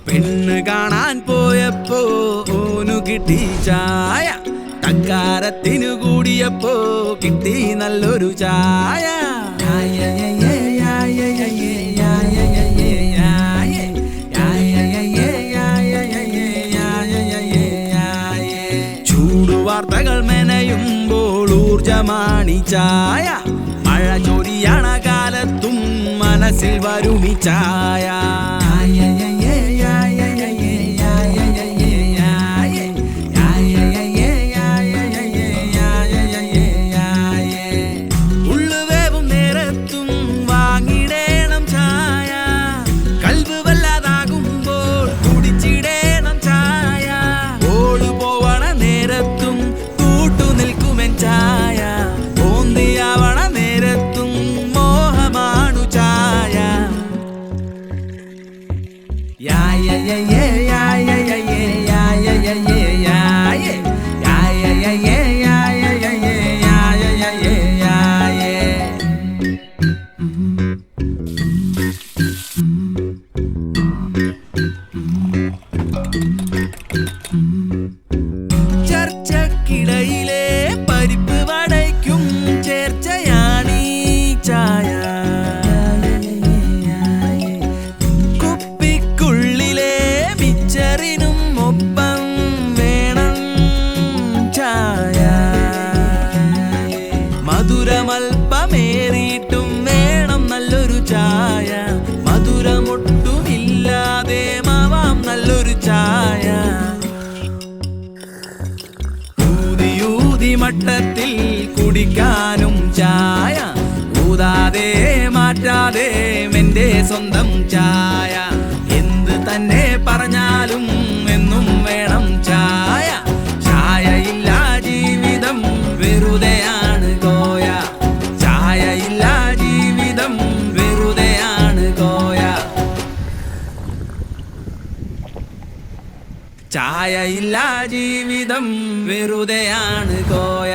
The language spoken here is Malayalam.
പെണ്ണ് കാണാൻ പോയപ്പോ ഓനു കിട്ടി ചായ, തക്കാരത്തിനു കൂടിയപ്പോ കിട്ടി നല്ലൊരു ചായ. ചൂടുവാർത്തകൾ മെനയുമ്പോൾ ഊർജമാണി ചായ, മഴ ചൊരിയണ കാലത്തും മനസ്സിൽ വരുമി ചായ. ഉള്ളുവേവും നേരത്തും വാങ്ങിടേണം ചായ, കൽബ് വല്ലാതാകുമ്പോൾ കുടിച്ചിടേണം ചായ. ഓളു പോവണ നേരത്തും കൂട്ടു നിൽക്കുമെൻ ചായ, ഓന്തിയാവണ നേരത്തും മോഹമാണു ചായ. ചർച്ചക്കിടയിലെ പരിപ്പ് വടയ്ക്കും ചേർച്ചയാണീ ചായ, കുപ്പിക്കുള്ളിലെ മിച്ചറിനും ഒപ്പം വേണം ചായ. മധുരമൽപ്പമേറിയിട്ടും വേണം നല്ലൊരു ചായ, മധുരമൊട്ടുമില്ലാതെ മാവാം നല്ലൊരു ചായ. ഊതി മട്ടത്തിൽ കുടിക്കാനും ചായ, ഊതാതെ മാറ്റാതെ എന്റെ സ്വന്തം ചായ. എന്ത് തന്നെ പറഞ്ഞാലും എന്നും വേണം ചായ, ചായയില്ല ജീവിതം വെറുതെയാണ് കോയ, ചായയില്ല ജീവിതം വെറുതെയാണ് കോയ, ചായയില്ല ജീവിതം വെറുതെയാണ് കോയ.